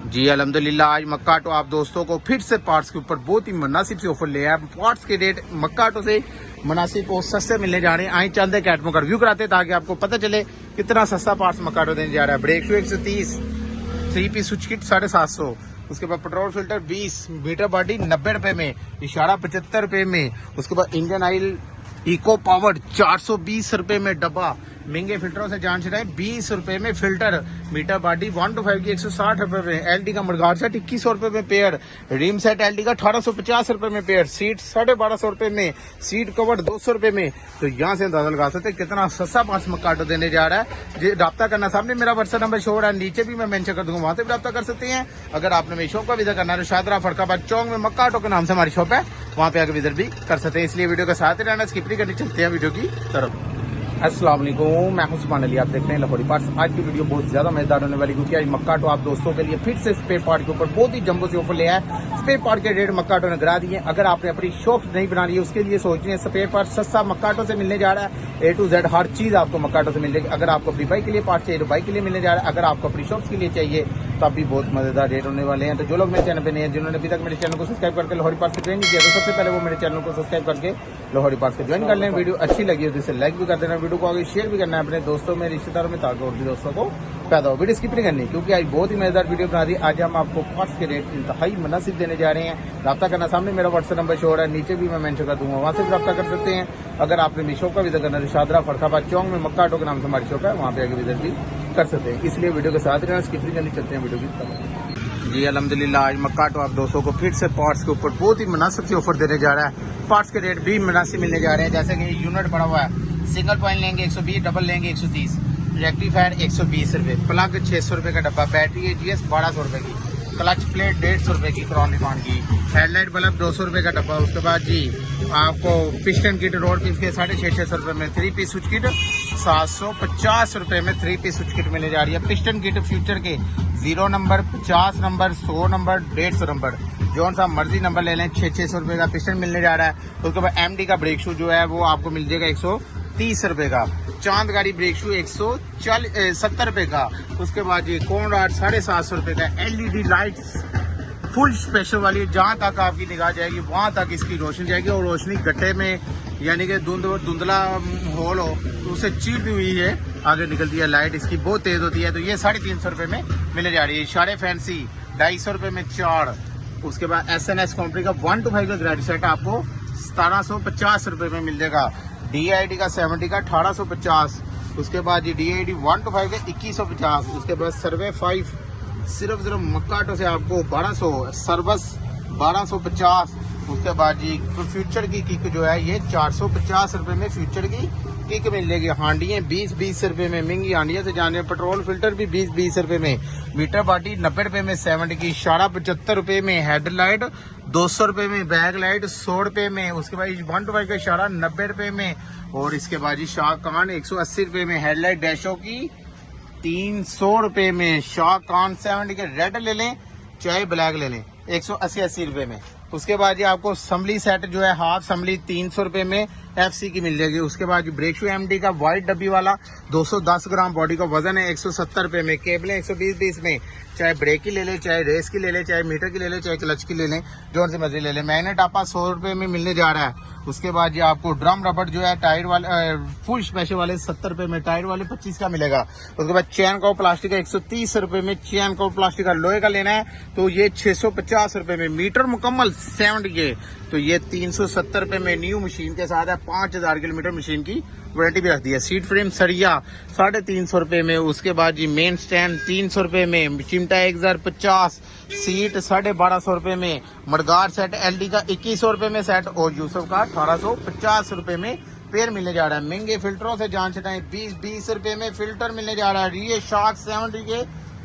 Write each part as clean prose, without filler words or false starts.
जी अल्हम्दुलिल्लाह, आज मक्का ऑटो आप दोस्तों को फिर से पार्ट्स के ऊपर बहुत ही मुनासिब से ऑफर ले आया। पार्ट्स के रेट मक्का ऑटो से मुनासिब और सस्ते मिलने जा रहे हैं। आए चंद एक आइटमों का रिव्यू कराते हैं ताकि आपको पता चले कितना सस्ता पार्ट्स मक्का ऑटो देने जा रहा है। Brake shoe 130, 3 piece switch kit 750, उसके बाद पेट्रोल फिल्टर 20, मीटर बॉडी 90 रुपए में, इशारा 75 रुपए में, उसके बाद इंजन ऑयल इको पावर 420 रुपए में डब्बा, महंगे फिल्टरों से जान छुड़ाए 20 रुपए में फिल्टर, मीटर बॉडी 1 to 5 की 160 रुपए में, एलडी का मडगार सेट 2100 रुपए में पेयर, रिम सेट एलडी का 1850 रुपए में पेयर, सीट 1250 रुपए में, सीट कवर 200 रुपए में। तो यहाँ से अंदाजा लगा सकते कितना सस्ता पास मक्का ऑटो देने जा रहा है। राब्ता करना, सामने मेरा व्हाट्सएप नंबर शो हो रहा है, नीचे भी मैं मेंशन कर दूंगा, वहां से भी राब्ता कर सकते हैं। अगर आपने मेरी शॉप का विजिट करना है, शादरा फरकाबाद चौक में मक्का ऑटो के नाम से हमारी शॉप है, वहां पे आकर विजिट भी कर सकते हैं। इसलिए वीडियो के साथ ही रहना, स्किप नहीं करनी। चलते हैं वीडियो की तरफ। अस्सलाम वालेकुम, मैं हूं सुभान अली, आप देख रहे हैं लाहौरी पार्ट्स। आज की वीडियो बहुत ज्यादा मजेदार होने वाली, क्योंकि आज मक्का ऑटो आप दोस्तों के लिए फिर से स्पेयर पार्ट के ऊपर बहुत ही जंबो से ऑफर ले आया है। स्पेयर पार्ट के रेट मक्का ऑटो ने गिरा दिए। अगर आपने अपनी शॉप नहीं बना ली, उसके लिए सोच रहे हैं स्पेयर पार्ट सस्ता मक्का ऑटो से मिलने जा रहा है। A to Z हर चीज आपको मक्का ऑटो से मिल जाएगी। अगर आपको अपनी बाइक के लिए पार्ट चाहिए तो बाइक के लिए मिलने जा रहा है। अगर आपको अपनी शॉप के लिए चाहिए तो अब भी बहुत मजेदार रेट होने वाले हैं। तो जो लोग मेरे चैनल पे नहीं है, जिन्होंने अभी तक मेरे चैनल को सब्सक्राइब करके लाहौरी पार्ट्स से ज्वाइन किया, तो सबसे पहले वो मेरे चैनल को सब्सक्राइब करके लाहौरी पार्ट्स से ज्वाइन कर लें। वीडियो अच्छी लगी हो तो इसे लाइक भी कर देना, वीडियो को आगे शेयर भी करना है अपने दोस्तों में, रिश्तेदारों में, ताकि और भी दोस्तों को पैदा हो। वीडियो स्किप नहीं करनी, क्योंकि आज बहुत ही मजेदार वीडियो बना दी। आज हम आपको पार्ट्स के रेट इंतहाई मुनासिब देने जा रहे हैं। राब्ता करना, सामने मेरा व्हाट्सएप नंबर शो हो रहा है, नीचे भी मैं मेंशन कर दूंगा, वहां से भी राब्ता कर सकते हैं। अगर आपने मेरी शॉप का विजिट करना है, शादरा फरकाबाद चौक में मक्का ऑटो के नाम से हमारी शॉप है, वहां पे आगे विजिट भी कर सकते हैं। इसलिए वीडियो के साथ रहना, स्किप नहीं करनी। चलते हैं वीडियो की तरफ। जी अल्हम्दुलिल्लाह, आज मक्का ऑटो आप दोस्तों को फिर से पार्ट्स के ऊपर बहुत ही मुनासिब से ऑफर देने जा रहा है। पार्ट्स के रेट भी मुनासिब मिलने जा रहे हैं। जैसे कि यूनिट पड़ा हुआ है, सिंगल पॉइंट लेंगे 120, डबल लेंगे 130, रेक्टिफायर 120 रुपए, प्लग 600 रुपए का डब्बा, बैटरी एजीएस 1200 रुपए की, क्लच प्लेट 150 रुपए की क्रॉन निकॉन की, हेडलाइट बल्ब 200 रुपए का डब्बा। उसके बाद जी आपको पिस्टन किट रोड पीस के 650 रुपए में, 3 पीस स्विच किट 750 रुपए में 3 पीस स्विच किट मिलने जा रही है। पिस्टन किट फ्यूचर के 0 नंबर, 50 नंबर, 100 नंबर, 150 नंबर, जो सा मर्जी नंबर ले लें, 600 रुपए का पिस्टन मिलने जा रहा है। उसके बाद एमडी का ब्रेक शू जो है वो आपको मिल जाएगा 130 रुपए का, चांद गाड़ी ब्रेक शू 170 रुपए का। उसके बाद ये कोनराड 750 रुपए का, एलईडी लाइट्स फुल स्पेशल वाली, जहां तक आपकी निगाह जाएगी वहां तक इसकी रोशनी जाएगी। और रोशनी गड्ढे में यानी कि धुंधला होल हो तो उसे चीरती हुई है आगे निकलती है लाइट, इसकी बहुत तेज होती है। तो ये 350 रुपए में मिले जा रही है। इशारे फैंसी 250 रुपए में 4। उसके बाद SNS कंपनी का 1 to 5 का ग्रेड सेट आपको 1750 रुपए में मिल जाएगा। DID का 70 का 1850। उसके बाद ये DID 1 to 5 का 2150। उसके बाद सर्वे 5 सिर्फ मक्का ऑटो से आपको 1200, सर्विस 1250। उसके बाद जी फ्यूचर की किक जो है ये 450 रुपए में फ्यूचर की किक मिलेगी। हांडियाँ 20-20 रुपए में, महंगी हांडियाँ से जाने। पेट्रोल फिल्टर भी 20-20 रुपए में, मीटर बॉडी 90 रुपए में, 70 की, इशारा 75 रुपए में, हेडलाइट 200 रुपए में, बैक लाइट 100 रुपए में। उसके बाद 1 to 5 का इशारा 90 रुपए में। और इसके बाद जी शाह कान 180 रुपए में, हेडलाइट डैशो की 300 रुपए में, शाह कान 70 के रेड ले लें चाहे ब्लैक ले लें 180 रुपए में। उसके बाद ये आपको असम्बली सेट जो है हाफ असम्बली 300 रुपए में FC की मिल जाएगी। उसके बाद ब्रेक शू MD का वाइट डब्बी वाला 210 ग्राम बॉडी का वजन है 170 रुपए में, केबलें 120 में, चाहे ब्रेक की ले ले, चाहे रेस की ले ले, चाहे मीटर की ले ले, चाहे क्लच की ले लें, जो से मर्जी ले लें। मैग्नेट आपा 100 रुपए में मिलने जा रहा है। उसके बाद ये आपको ड्रम रबड़ जो है टायर वाले फुल स्पेशल वाले 70 रुपए में, टायर वाले 25 का मिलेगा। उसके बाद चैन का प्लास्टिक का 130 रुपए में, चैन का प्लास्टिक का लोहे का लेना है तो ये 650 रुपए में, मीटर मुकम्मल 70 के तो ये 370 रुपए में न्यू मशीन के साथ है। 5000 किलोमीटर मशीन की वारंटी भी रख दी है। सीट फ्रेम सरिया 350 रुपए में। उसके बाद जी मेन स्टैंड 300 रुपए में, चिमटा 1050, सीट 1250 रुपए में, मडगार सेट LD का 2100 रुपए में सेट, और यूसुफ का 1850 रुपए में पेयर मिलने जा रहा है। महंगे फिल्टरों से जान छटाएं 20-20 रुपए में फिल्टर मिलने जा रहा है। रियर शॉक 70 के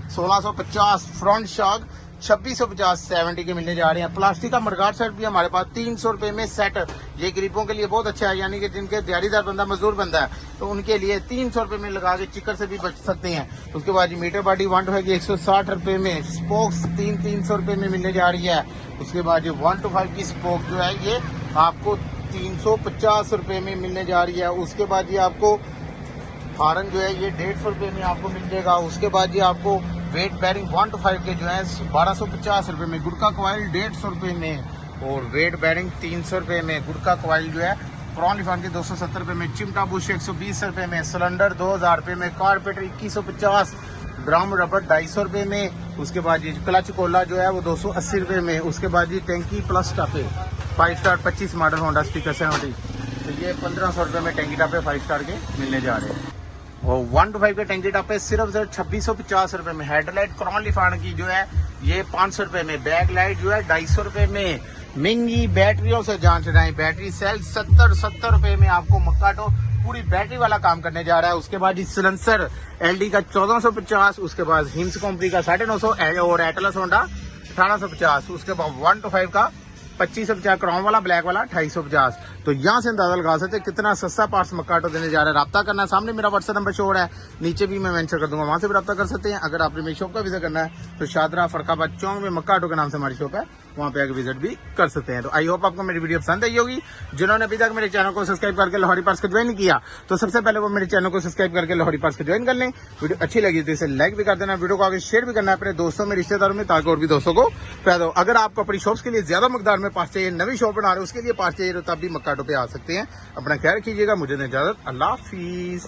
1650, फ्रंट शॉक 2650 70 के मिलने जा रहे हैं। प्लास्टिक का मडगार सेट भी हमारे पास 300 रुपए में सेट, ये गरीबों के लिए बहुत अच्छा है, यानी कि जिनके दिहाड़ीदार बंदा मजदूर बंदा है तो उनके लिए 300 रुपए में लगा के चिकर से भी बच सकते हैं। उसके बाद मीटर बॉडी 1 to 5 की 160 रुपए में, स्पोक्स 300 रुपए में मिलने जा रही है। उसके बाद 1 to 5 की स्पोक जो है ये आपको 350 रुपए में मिलने जा रही है। उसके बाद ये आपको हारन जो है ये 150 रुपये में आपको मिल जाएगा। उसके बाद ये आपको वेट बैरिंग 1 to 5 के जो है 1250 रुपये में, गुड़का कॉइल 150 रुपये में, और वेट बैरिंग 300 रुपये में, गुड़का कॉइल जो है प्रॉन लिफान के 270 रुपये में, चिमटा बुश 120 रुपये में, सिलेंडर 2000 रुपये में, कारपेटर 2150, ड्रम रबर 250 रुपये में। उसके बाद ये क्लच कोला जो है वो 280 रुपये में। उसके बाद ये टैंकी प्लस टापे 5 स्टार 25 मॉडल होंडा स्पीकर 70, तो ये 1500 रुपये में टैंकी टापे 5 स्टार के मिलने जा रहे हैं। और 1 to 5 के टैंकी टापे सिर्फ 2650 रुपये में। हेडलाइट क्रॉन लिफान की जो है ये 500 रुपये में, बैक लाइट जो है 250 रुपये में। महंगी बैटरियों से जान छुड़ाएं, बैटरी सेल 70 रुपये में आपको मक्काटो पूरी बैटरी वाला काम करने जा रहा है। उसके बाद सिलेंसर एलडी का 1450, उसके बाद हिम्स कंपनी का 950 और एटलस होंडा 1850। उसके बाद 1 to 5 का 2550, क्राउन वाला ब्लैक वाला 250। तो यहाँ से अंदाजा लगा सकते हैं कितना सस्ता पार्ट्स मक्काटो देने जा रहा है। रब्ता करना है, सामने मेरा व्हाट्सएप नंबर शो हो रहा है, नीचे भी मैं मेंशन कर दूंगा, वहां से भी रब्ता कर सकते हैं। अगर आपने मेरी शॉप का विजिट करना है तो शादरा फरकाबाद चौक में मक्काटो के नाम से हमारी शॉप है, वहाँ पे आके विजिट भी कर सकते हैं। तो आई होप आपको मेरी वीडियो पसंद आई होगी। जिन्होंने अभी तक मेरे चैनल को सब्सक्राइब करके लाहौरी पार्ट्स को ज्वाइन किया तो सबसे पहले वो मेरे चैनल को सब्सक्राइब करके लाहौरी पार्ट्स को ज्वाइन कर लें। वीडियो अच्छी लगी तो इसे लाइक भी कर देना, वीडियो को आगे शेयर भी करना है अपने दोस्तों में, रिश्तेदारों में, ताकि और भी दोस्तों को फायदा हो। अगर आपको अपनी शॉप्स के लिए ज्यादा मकदार में पार्ट्स चाहिए, नवी शॉप बना रहे हो उसके लिए पार्ट्स चाहिए, तो तब भी मक्काटो पे आ सकते हैं। अपना ख्याल रखिएगा, मुझे इजाजत, अल्लाह हाफिज।